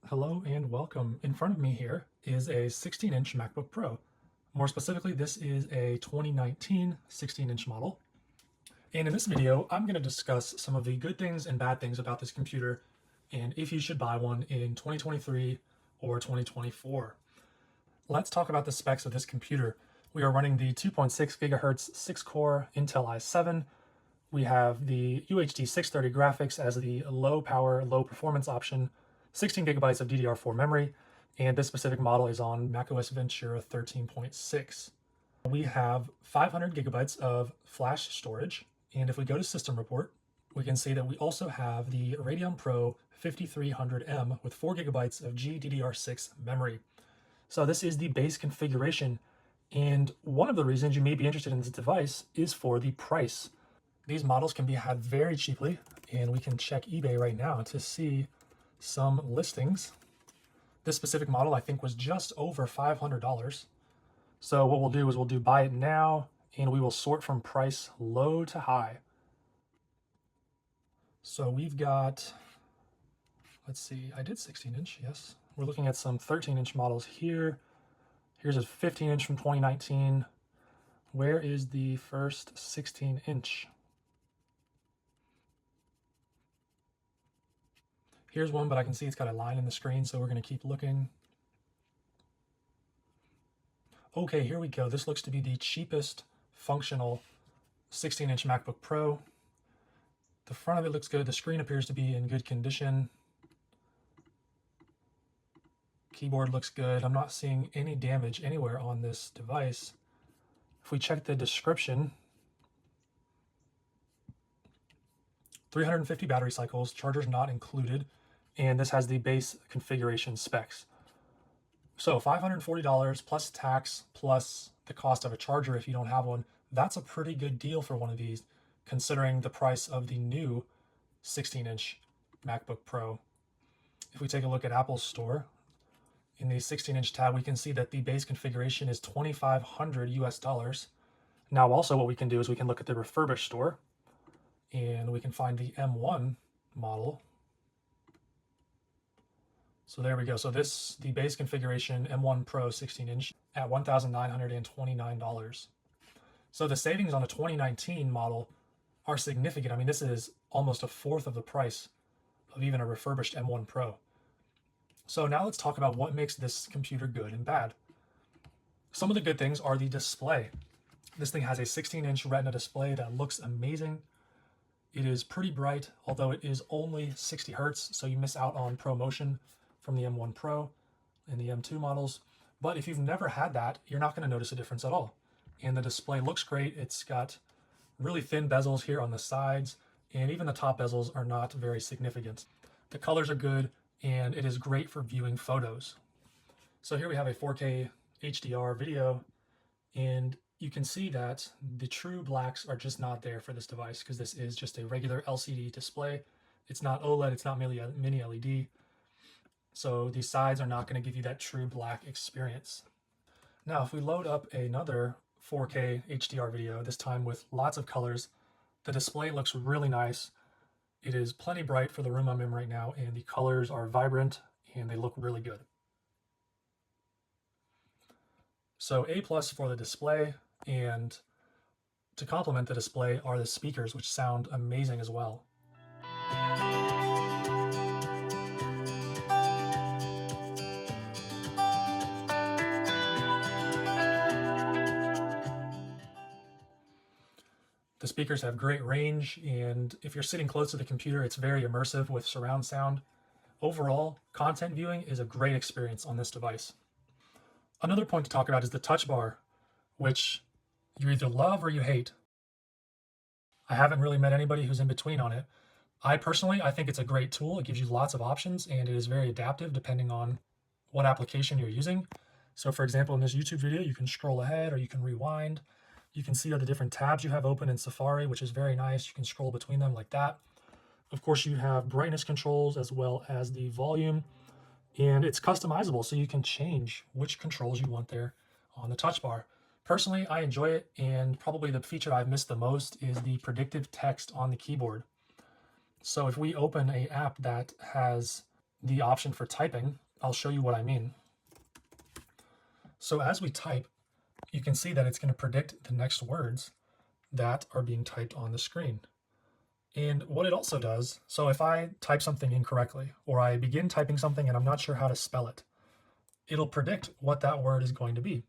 Hello and welcome. In front of me here is a 16-inch MacBook Pro. More specifically, this is a 2019 16-inch model. And in this video, I'm going to discuss some of the good things and bad things about this computer and if you should buy one in 2023 or 2024. Let's talk about the specs of this computer. We are running the 2.6 gigahertz 6-core Intel i7. We have the UHD 630 graphics as the low power, low performance option, 16 gigabytes of DDR4 memory, and this specific model is on macOS Ventura 13.6. We have 500 gigabytes of flash storage, and if we go to System Report, we can see that we also have the Radeon Pro 5300M with 4 gigabytes of GDDR6 memory. So this is the base configuration, and one of the reasons you may be interested in this device is for the price. These models can be had very cheaply, and we can check eBay right now to see some listings. This specific model I think was just over $500. So what we'll do is we'll do buy it now, and we will sort from price low to high. So we've got, let's see, I did 16-inch, yes. We're looking at some 13-inch models here. Here's a 15-inch from 2019. Where is the first 16-inch? Here's one, but I can see it's got a line in the screen, so we're going to keep looking. Okay, here we go. This looks to be the cheapest functional 16-inch MacBook Pro. The front of it looks good. The screen appears to be in good condition. Keyboard looks good. I'm not seeing any damage anywhere on this device. If we check the description, 350 battery cycles, chargers not included, and this has the base configuration specs. So $540 plus tax plus the cost of a charger if you don't have one. That's a pretty good deal for one of these, considering the price of the new 16-inch MacBook Pro. If we take a look at Apple's store, in the 16-inch tab, we can see that the base configuration is $2,500 US. Now also what we can do is we can look at the refurbished store, and we can find the M1 model. So there we go. So the base configuration M1 Pro 16-inch at $1,929. So the savings on a 2019 model are significant. I mean, this is almost a fourth of the price of even a refurbished M1 Pro. So now let's talk about what makes this computer good and bad. Some of the good things are the display. This thing has a 16-inch Retina display that looks amazing. It is pretty bright, although it is only 60 hertz, so you miss out on ProMotion from the M1 Pro and the M2 models. But if you've never had that, you're not going to notice a difference at all. And the display looks great. It's got really thin bezels here on the sides, and even the top bezels are not very significant. The colors are good, and it is great for viewing photos. So here we have a 4K HDR video, and you can see that the true blacks are just not there for this device because this is just a regular LCD display. It's not OLED, it's not mini LED. So these sides are not going to give you that true black experience. Now, if we load up another 4K HDR video, this time with lots of colors, the display looks really nice. It is plenty bright for the room I'm in right now, and the colors are vibrant and they look really good. So A+ for the display, and to complement the display are the speakers, which sound amazing as well. The speakers have great range, and if you're sitting close to the computer, it's very immersive with surround sound. Overall, content viewing is a great experience on this device. Another point to talk about is the touch bar, which you either love or you hate. I haven't really met anybody who's in between on it. I think it's a great tool. It gives you lots of options, and it is very adaptive depending on what application you're using. So for example, in this YouTube video, you can scroll ahead or you can rewind. You can see all the different tabs you have open in Safari, which is very nice. You can scroll between them like that. Of course, you have brightness controls as well as the volume, and it's customizable, so you can change which controls you want there on the touch bar. Personally, I enjoy it, and probably the feature I've missed the most is the predictive text on the keyboard. So if we open an app that has the option for typing, I'll show you what I mean. So as we type, you can see that it's going to predict the next words that are being typed on the screen. And what it also does, so if I type something incorrectly, or I begin typing something and I'm not sure how to spell it, it'll predict what that word is going to be.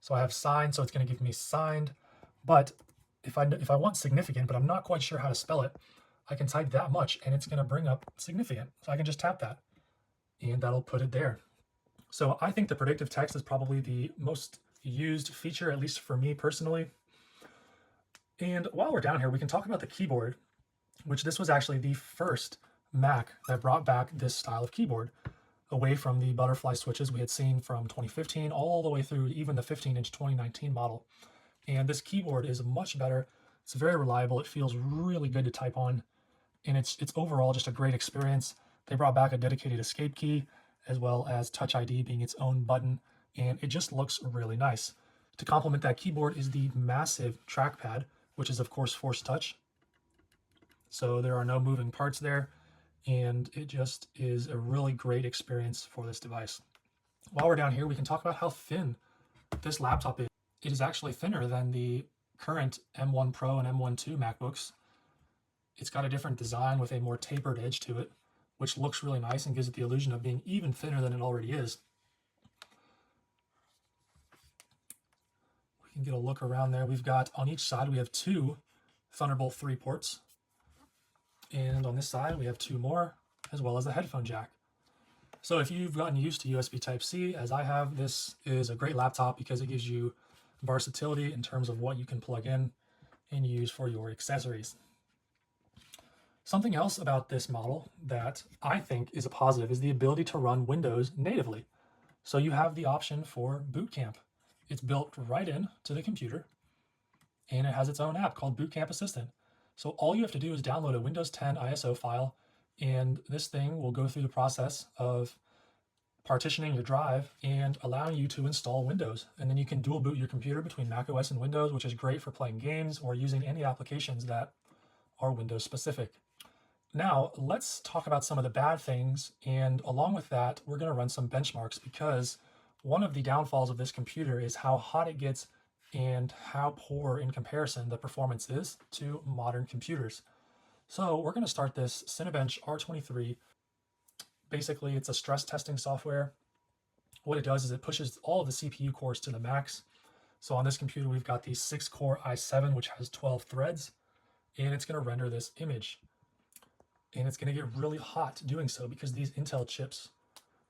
So I have signed, so it's going to give me signed. But if I want significant, but I'm not quite sure how to spell it, I can type that much and it's going to bring up significant. So I can just tap that and that'll put it there. So I think the predictive text is probably the most used feature, at least for me personally. And while we're down here, we can talk about the keyboard, which this was actually the first Mac that brought back this style of keyboard, away from the butterfly switches we had seen from 2015 all the way through even the 15-inch 2019 model. And this keyboard is much better. It's very reliable. It feels really good to type on, and it's overall just a great experience. They brought back a dedicated escape key, as well as Touch ID being its own button, and it just looks really nice. To complement that keyboard is the massive trackpad, which is of course Force Touch. So there are no moving parts there, and it just is a really great experience for this device. While we're down here, we can talk about how thin this laptop is. It is actually thinner than the current M1 Pro and M1 II MacBooks. It's got a different design with a more tapered edge to it, which looks really nice and gives it the illusion of being even thinner than it already is. We can get a look around there. We've got, on each side, we have two Thunderbolt 3 ports. And on this side, we have two more, as well as the headphone jack. So if you've gotten used to USB Type-C, as I have, this is a great laptop because it gives you versatility in terms of what you can plug in and use for your accessories. Something else about this model that I think is a positive is the ability to run Windows natively. So you have the option for Boot Camp. It's built right into the computer, and it has its own app called Boot Camp Assistant. So all you have to do is download a Windows 10 ISO file, and this thing will go through the process of partitioning your drive and allowing you to install Windows. And then you can dual boot your computer between macOS and Windows, which is great for playing games or using any applications that are Windows specific. Now, let's talk about some of the bad things, and along with that, we're going to run some benchmarks, because one of the downfalls of this computer is how hot it gets and how poor in comparison the performance is to modern computers. So we're going to start this Cinebench R23. Basically, it's a stress testing software. What it does is it pushes all of the CPU cores to the max. So on this computer, we've got the 6-core i7, which has 12 threads, and it's going to render this image. And it's going to get really hot doing so because these Intel chips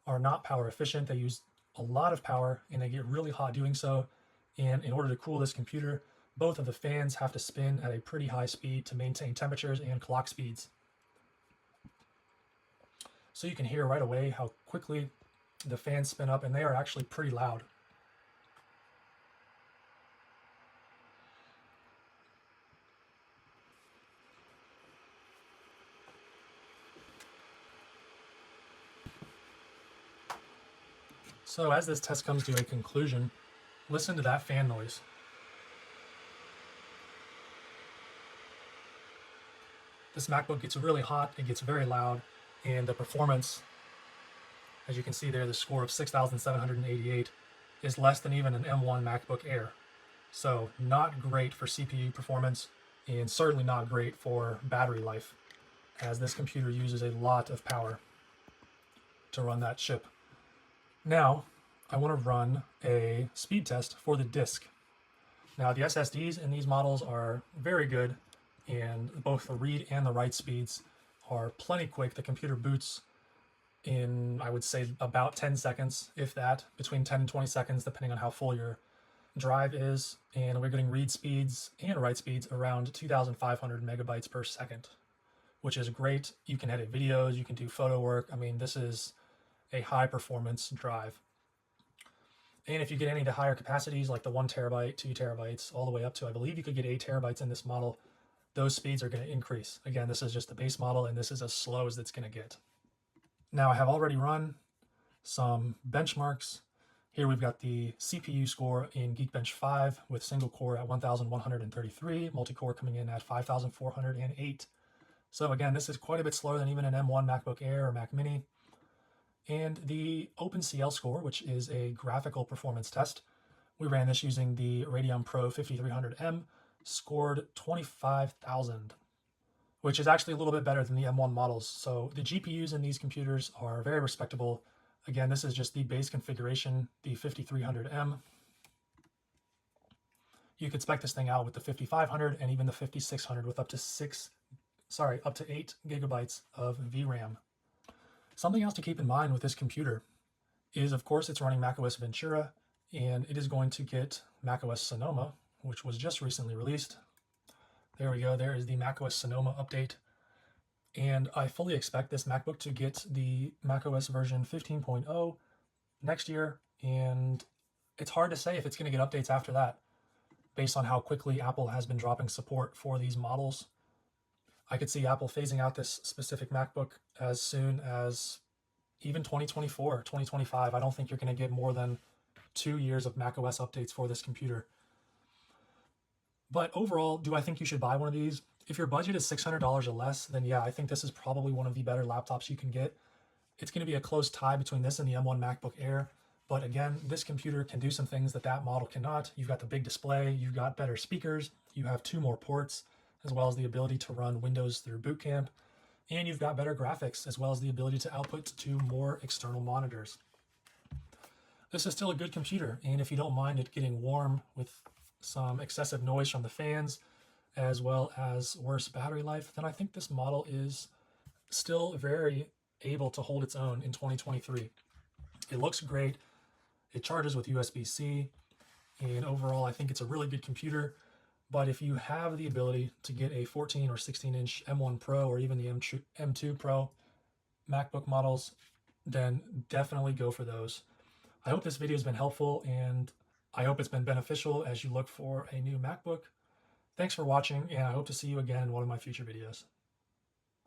are not power efficient. They use a lot of power, and they get really hot doing so. And in order to cool this computer, both of the fans have to spin at a pretty high speed to maintain temperatures and clock speeds. So you can hear right away how quickly the fans spin up, and they are actually pretty loud. So as this test comes to a conclusion, listen to that fan noise. This MacBook gets really hot, it gets very loud, and the performance, as you can see there, the score of 6,788 is less than even an M1 MacBook Air. So not great for CPU performance, and certainly not great for battery life, as this computer uses a lot of power to run that chip. Now, I want to run a speed test for the disk. Now, the SSDs in these models are very good, and both the read and the write speeds are plenty quick. The computer boots in, I would say, about 10 seconds, if that, between 10 and 20 seconds, depending on how full your drive is. And we're getting read speeds and write speeds around 2,500 megabytes per second, which is great. You can edit videos, you can do photo work. I mean, this is a high performance drive. And if you get any of the higher capacities, like the 1 terabyte, 2 terabytes, all the way up to, I believe you could get 8 terabytes in this model, those speeds are going to increase. Again, this is just the base model, and this is as slow as it's going to get. Now, I have already run some benchmarks. Here we've got the CPU score in Geekbench 5 with single core at 1,133, multi-core coming in at 5,408. So again, this is quite a bit slower than even an M1 MacBook Air or Mac Mini. And the OpenCL score, which is a graphical performance test, we ran this using the Radeon Pro 5300M, scored 25,000, which is actually a little bit better than the M1 models. So the GPUs in these computers are very respectable. Again, this is just the base configuration, the 5300M. You could spec this thing out with the 5500 and even the 5600 with up to 8 gigabytes of VRAM. Something else to keep in mind with this computer is, of course, it's running macOS Ventura, and it is going to get macOS Sonoma, which was just recently released. There we go. There is the macOS Sonoma update. And I fully expect this MacBook to get the macOS version 15.0 next year. And it's hard to say if it's going to get updates after that, based on how quickly Apple has been dropping support for these models. I could see Apple phasing out this specific MacBook as soon as even 2024, 2025. I don't think you're going to get more than 2 years of macOS updates for this computer. But overall, do I think you should buy one of these? If your budget is $600 or less, then yeah, I think this is probably one of the better laptops you can get. It's going to be a close tie between this and the M1 MacBook Air. But again, this computer can do some things that that model cannot. You've got the big display, you've got better speakers, you have 2 more ports, as well as the ability to run Windows through Boot Camp, and you've got better graphics, as well as the ability to output to 2 more external monitors. This is still a good computer, and if you don't mind it getting warm with some excessive noise from the fans, as well as worse battery life, then I think this model is still very able to hold its own in 2023. It looks great. It charges with USB-C, and overall, I think it's a really good computer. But if you have the ability to get a 14 or 16-inch M1 Pro or even the M2 Pro MacBook models, then definitely go for those. I hope this video has been helpful, and I hope it's been beneficial as you look for a new MacBook. Thanks for watching, and I hope to see you again in one of my future videos.